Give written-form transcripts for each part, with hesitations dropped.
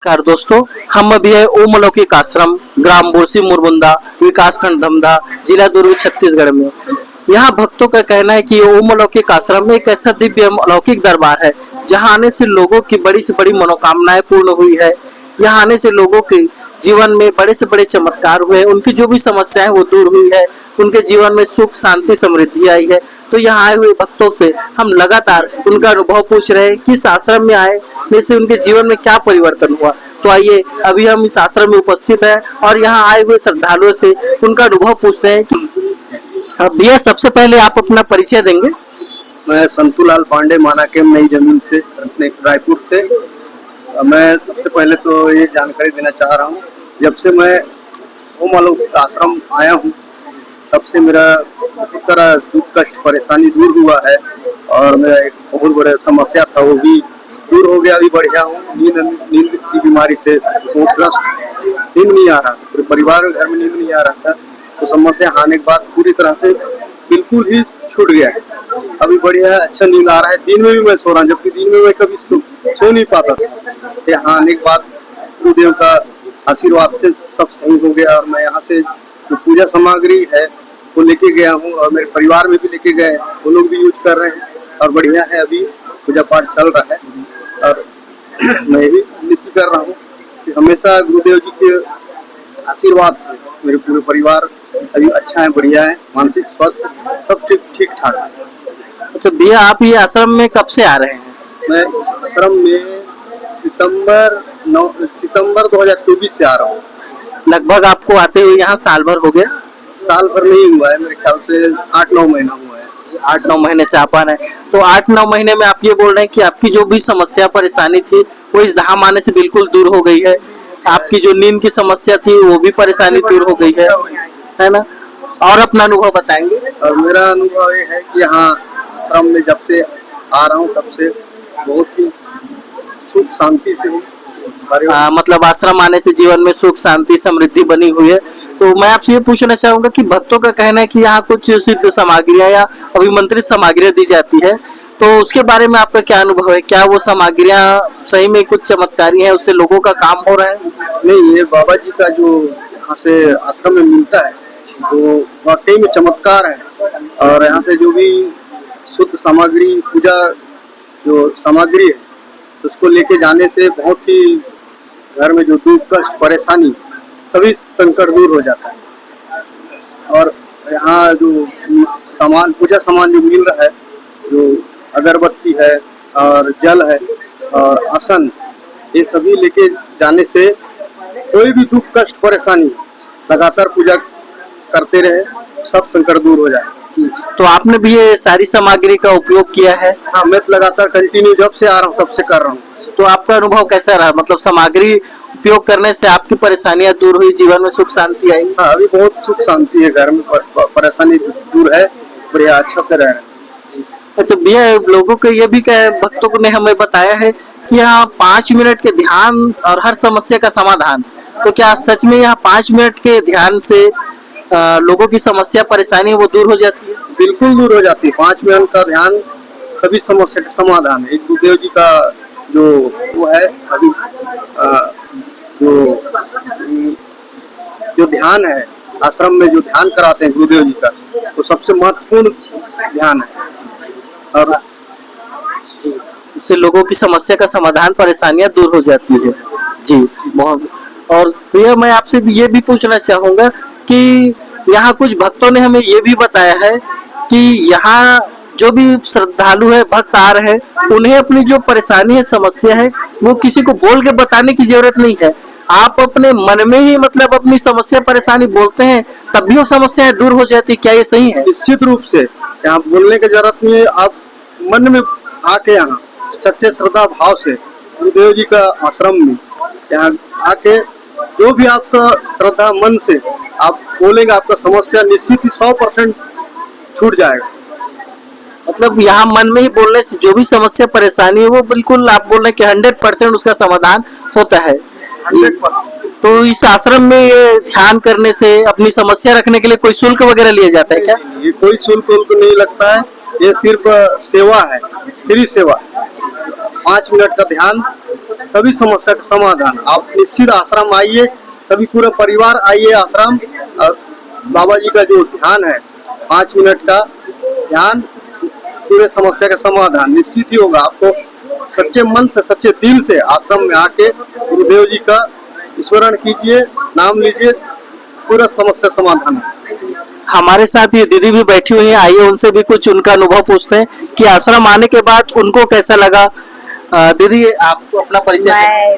नमस्कार दोस्तों, हम अभी है ओम अलौकिक आश्रम, ग्राम बोरसी मुरबुंदा, विकासखंड धमधा, जिला दुर्ग, छत्तीसगढ़ में। यहाँ भक्तों का कहना है कि ओम अलौकिक आश्रम एक ऐसा दिव्य अलौकिक दरबार है जहाँ आने से लोगों की बड़ी से बड़ी मनोकामनाएं पूर्ण हुई है। यहाँ आने से लोगों के जीवन में बड़े से बड़े चमत्कार हुए, उनकी जो भी समस्याएं वो दूर हुई है, उनके जीवन में सुख शांति समृद्धि आई है। तो यहाँ आए हुए भक्तों से हम लगातार उनका अनुभव पूछ रहे हैं कि इस आश्रम में आए से उनके जीवन में क्या परिवर्तन हुआ। तो आइए, अभी हम इस आश्रम में उपस्थित हैं और यहाँ आए हुए श्रद्धालुओं से उनका अनुभव पूछ रहे हैं कि भैया, सबसे पहले आप अपना परिचय देंगे। मैं संतूलाल पांडे, माना के नई जमीन से, अपने रायपुर से। मैं सबसे पहले तो ये जानकारी देना चाह रहा हूँ, जब से मैं ओम अलौकिक आश्रम आया हूँ तब से मेरा बहुत सारा दुख कष्ट परेशानी दूर हुआ है और मेरा एक बहुत बड़ा समस्या था वो भी दूर हो गया। अभी बढ़िया हूँ। नींद की बीमारी से बहुत ग्रस्त, नींद नहीं आ रहा, पूरे परिवार में घर में नींद नहीं आ रहा था। तो समस्या आने के बाद पूरी तरह से बिल्कुल ही छूट गया है। अभी बढ़िया अच्छा नींद आ रहा है। दिन में भी मैं सो रहा हूँ, जबकि दिन में मैं कभी सो नहीं पाता था। यहाँ आने के बाद गुरुदेव का आशीर्वाद से सब सही हो गया और मैं यहाँ से जो पूजा सामग्री है वो लेके गया हूँ और मेरे परिवार में भी लेके गए, वो लोग भी यूज कर रहे हैं और बढ़िया है। अभी पूजा पाठ चल रहा है और मैं यही उम्मीद कर रहा हूँ कि हमेशा गुरुदेव जी के आशीर्वाद से मेरे पूरे परिवार अभी अच्छा है, बढ़िया है, मानसिक स्वास्थ्य सब ठीक ठाक है। अच्छा भैया, आप ये आश्रम में कब से आ रहे हैं? मैं इस आश्रम में सितंबर 2024 से आ रहा हूँ। लगभग आपको आते हुए यहाँ साल भर हो गया? साल भर नहीं हुआ है, मेरे ख्याल से 8-9 महीना हुआ है। 8-9 महीने से आप आ रहे हैं। तो 8-9 महीने में आप ये बोल रहे हैं कि आपकी जो भी समस्या परेशानी थी वो इस धाम आने से बिल्कुल दूर हो गई है। आपकी जो नींद की समस्या थी वो भी परेशानी दूर हो गई है ना? और अपना अनुभव बताएंगे। और मेरा अनुभव ये है कि यहाँ आश्रम में जब से आ रहा हूँ तब से बहुत ही सुख शांति से हूँ। मतलब आश्रम आने से जीवन में सुख शांति समृद्धि बनी हुई है। तो मैं आपसे ये पूछना चाहूंगा कि भक्तों का कहना है कि यहाँ कुछ सिद्ध सामग्रियां या अभिमंत्रित सामग्रियां दी जाती है, तो उसके बारे में आपका क्या अनुभव है? क्या वो सामग्रियां सही में कुछ चमत्कारी है, उससे लोगों का काम हो रहा है? नहीं, ये बाबा जी का जो यहाँ से आश्रम में मिलता है वो वाकई में चमत्कार है। और यहाँ से जो भी शुद्ध सामग्री, पूजा जो सामग्री है उसको लेके जाने से बहुत ही घर में जो दुख कष्ट परेशानी सभी संकट दूर हो जाता है। और यहाँ जो सामान, पूजा सामान जो मिल रहा है, जो अगरबत्ती है और जल है और आसन, ये सभी लेके जाने से कोई भी दुख कष्ट परेशानी लगातार पूजा करते रहे, सब संकट दूर हो जाए। तो आपने भी ये सारी सामग्री का उपयोग किया है? हाँ, मैं तो लगातार कंटिन्यू जब से आ रहा हूँ तब से कर रहा हूँ। तो आपका अनुभव कैसा रहा? मतलब सामग्री उपयोग करने से आपकी परेशानियां दूर हुई, जीवन में सुख शांति आई? हाँ, अभी बहुत सुख शांति है, घर में परेशानी दूर है, बढ़िया अच्छा से रह रहे हैं। अच्छा भैया, लोगों को ये भी भक्तों ने हमें बताया है कि यहाँ 5 मिनट के ध्यान और हर समस्या का समाधान। तो क्या सच में यहाँ 5 मिनट के ध्यान से लोगों की समस्या परेशानी वो दूर हो जाती है? बिल्कुल दूर हो जाती है। 5 मिनट का ध्यान सभी समस्या का समाधान है। एक गुरुदेव जी का जो वो है अभी जो ध्यान है आश्रम में, जो ध्यान कराते हैं गुरुदेव जी का, तो सबसे महत्वपूर्ण ध्यान है और उससे लोगों की समस्या का समाधान, परेशानियां दूर हो जाती है। जी बहुत। और भैया, मैं आपसे ये भी पूछना चाहूंगा कि यहाँ कुछ भक्तों ने हमें ये भी बताया है कि यहाँ जो भी श्रद्धालु है, भक्त आ रहे हैं, उन्हें अपनी जो परेशानी है, समस्या है, वो किसी को बोल के बताने की जरूरत नहीं है। आप अपने मन में ही मतलब अपनी समस्या परेशानी बोलते हैं, तब भी वो समस्याएं दूर हो जाती है। क्या ये सही है? निश्चित रूप से यहाँ बोलने की जरूरत नहीं है। आप मन में आके यहाँ सच्चे श्रद्धा भाव से गुरुदेव जी का आश्रम में यहाँ आके जो भी आपका श्रद्धा मन से आप बोलेंगे, आपका समस्या निश्चित ही 100% छूट जाएगा। मतलब यहाँ मन में ही बोलने से जो भी समस्या परेशानी है वो बिल्कुल आप बोल रहे हैं कि 100% उसका समाधान होता है। 100%। तो इस आश्रम में ये ध्यान करने से, अपनी समस्या रखने के लिए कोई शुल्क वगैरह लिया जाता है क्या? ये कोई शुल्क नहीं लगता है, ये सिर्फ सेवा है, फ्री सेवा। 5 मिनट का ध्यान, सभी समस्या का समाधान। आप निश्चित आश्रम आइए, सभी पूरा परिवार आइए आश्रम, और बाबा जी का जो ध्यान है 5 मिनट का ध्यान, पूरे समस्या का समाधान निश्चित ही होगा। आपको सच्चे मन से, सच्चे दिल से आश्रम में आके गुरुदेव जी का स्मरण कीजिए, नाम लीजिए, पूरा समस्या समाधान है। हमारे साथ ये दीदी भी बैठी हुई है, आइए उनसे भी कुछ उनका अनुभव पूछते हैं कि आश्रम आने के बाद उनको कैसा लगा। दीदी आपको अपना परिचय मैं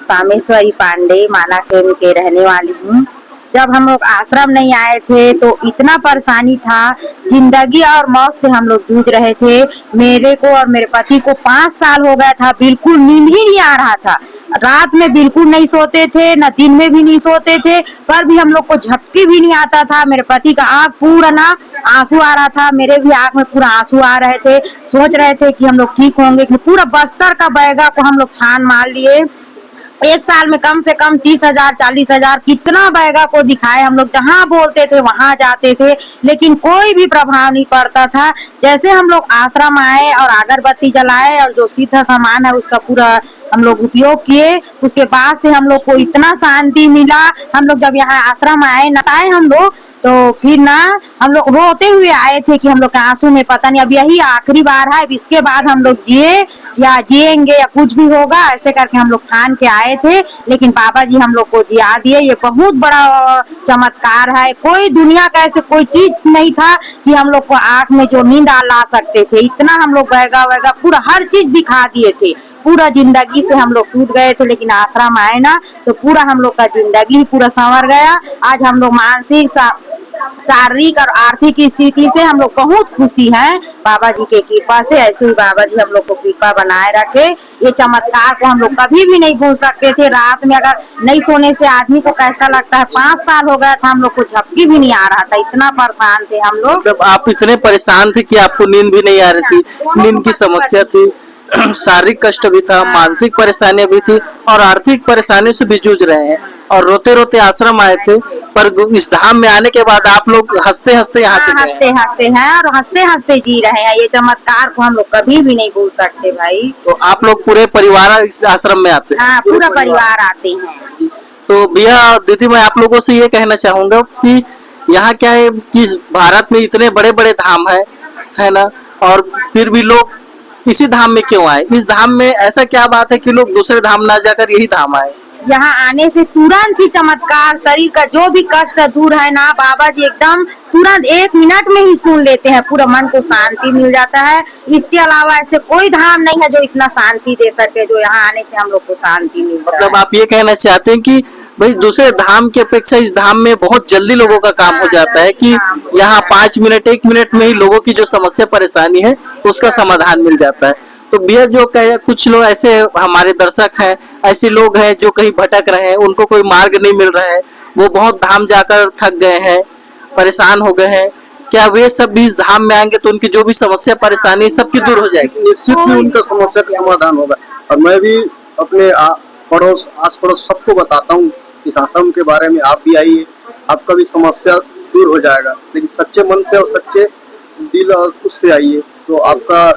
कामेश्वरी पांडे माना के रहने वाली हूँ। जब हम लोग आश्रम नहीं आए थे तो इतना परेशानी था, जिंदगी और मौत से हम लोग जूझ रहे थे। मेरे को और मेरे पति को 5 साल हो गया था, बिल्कुल नींद ही नहीं आ रहा था। रात में बिल्कुल नहीं सोते थे, न दिन में भी नहीं सोते थे, पर भी हम लोग को झपकी भी नहीं आता था। मेरे पति का आंख पूरा ना आंसू आ रहा था, मेरे भी आंख में पूरा आंसू आ रहे थे। सोच रहे थे कि हम लोग ठीक होंगे, कि पूरा बस्तर का बैगा को हम लोग छान मार लिए। 1 साल में कम से कम 30,000 40,000 कितना बैगा को दिखाए। हम लोग जहाँ बोलते थे वहां जाते थे, लेकिन कोई भी प्रभाव नहीं पड़ता था। जैसे हम लोग आश्रम आए और अगरबत्ती जलाए और जो सिद्ध सामान है उसका पूरा हम लोग उपयोग किए, उसके बाद से हम लोग को इतना शांति मिला। हम लोग जब यहाँ आश्रम आए नताए हम लोग, तो फिर ना हम लोग रोते हुए आए थे कि हम लोग के आंसू में पता नहीं अब यही आखिरी बार है, इसके बाद हम लोग जिए या जिएंगे या कुछ भी होगा, ऐसे करके हम लोग ठान के आए थे। लेकिन बाबा जी हम लोग को जिया दिए, ये बहुत बड़ा चमत्कार है। कोई दुनिया का ऐसे कोई चीज नहीं था कि हम लोग को आंख में जो नींद ला सकते थे। इतना हम लोग बैगा वैगा पूरा हर चीज दिखा दिए थे। पूरा जिंदगी से हम लोग टूट गए थे, लेकिन आश्रम आए ना तो पूरा हम लोग का जिंदगी पूरा संवर गया। आज हम लोग मानसिक शारीरिक और आर्थिक स्थिति से हम लोग बहुत खुशी हैं बाबा जी के कृपा से। ऐसे ही बाबा जी हम लोग को कृपा बनाए रखे। ये चमत्कार को हम लोग कभी भी नहीं भूल सकते थे। रात में अगर नहीं सोने से आदमी को कैसा लगता है। 5 साल हो गया था, हम लोग को झपकी भी नहीं आ रहा था, इतना परेशान थे हम लोग। मतलब आप इतने परेशान थे कि आपको नींद भी नहीं आ रही थी, नींद की समस्या थी, शारीरिक कष्ट भी था, मानसिक परेशानियां भी थी और आर्थिक परेशानियों से भी जूझ रहे हैं और रोते रोते आश्रम आए थे। पर इस धाम में आने के बाद आप लोग हंसते हंसते यहाँ से हंसते हंसते हैं और हंसते हंसते जी रहे हैं। ये चमत्कार को हम लोग कभी भी नहीं भूल सकते भाई। तो आप लोग पूरे परिवार इस आश्रम में आते हैं? हाँ, पूरा परिवार आते हैं। तो भैया दीदी मैं आप लोगों से ये कहना चाहूंगा कि यहाँ क्या है कि भारत में इतने बड़े बड़े धाम है ना, और फिर भी लोग इसी धाम में क्यों आए? इस धाम में ऐसा क्या बात है कि लोग दूसरे धाम ना जाकर यही धाम आए? यहाँ आने से तुरंत ही चमत्कार, शरीर का जो भी कष्ट दूर है ना, बाबा जी एकदम तुरंत 1 मिनट में ही सुन लेते हैं। पूरा मन को शांति मिल जाता है। इसके अलावा ऐसे कोई धाम नहीं है जो इतना शांति दे सके, जो यहाँ आने से हम लोग को शांति मिलता है। मतलब आप ये कहना चाहते हैं कि भाई दूसरे धाम की अपेक्षा इस धाम में बहुत जल्दी लोगों का काम हो जाता है, कि यहाँ 5 मिनट 1 मिनट में ही लोगों की जो समस्या परेशानी है उसका समाधान मिल जाता है। तो भैया जो कहे, कुछ लोग ऐसे हमारे दर्शक हैं, ऐसे लोग हैं जो कहीं भटक रहे हैं, उनको कोई मार्ग नहीं मिल रहा है, वो बहुत धाम जाकर थक गए हैं, परेशान हो गए हैं, क्या वे सब भी इस धाम में आएंगे तो उनकी जो भी समस्या परेशानी सबकी दूर हो जाएगी? निश्चित ही उनका समस्या का समाधान होगा। और मैं भी अपने पड़ोस आस पड़ोस सबको बताता हूँ इस आश्रम के बारे में। आप भी आइए, आपका भी समस्या दूर हो जाएगा, लेकिन सच्चे मन से और सच्चे दिल और उससे आइए तो आपका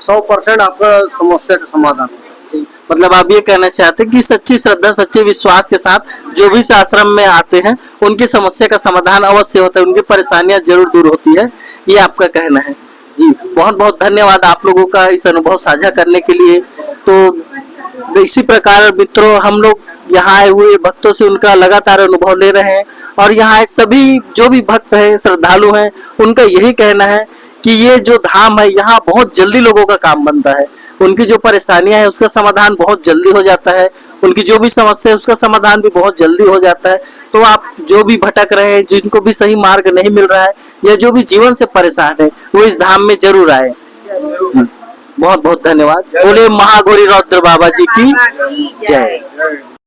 100% आपका समस्या का समाधान होगा। मतलब आप ये कहना चाहते हैं कि सच्ची श्रद्धा सच्चे विश्वास के साथ जो भी इस आश्रम में आते हैं उनकी समस्या का समाधान अवश्य होता है, उनकी परेशानियां जरूर दूर होती है, ये आपका कहना है। जी बहुत बहुत धन्यवाद आप लोगों का इस अनुभव साझा करने के लिए। तो इसी प्रकार मित्रों हम लोग यहाँ आए हुए भक्तों से उनका लगातार अनुभव ले रहे हैं और यहाँ सभी जो भी भक्त है श्रद्धालु हैं उनका यही कहना है कि ये जो धाम है यहाँ बहुत जल्दी लोगों का काम बनता है। उनकी जो परेशानियां है उसका समाधान बहुत जल्दी हो जाता है, उनकी जो भी समस्या है उसका समाधान भी बहुत जल्दी हो जाता है। तो आप जो भी भटक रहे हैं, जिनको भी सही मार्ग नहीं मिल रहा है या जो भी जीवन से परेशान है, वो इस धाम में जरूर आए। बहुत बहुत धन्यवाद। बोले महागौरी रौद्र बाबा जी की जय।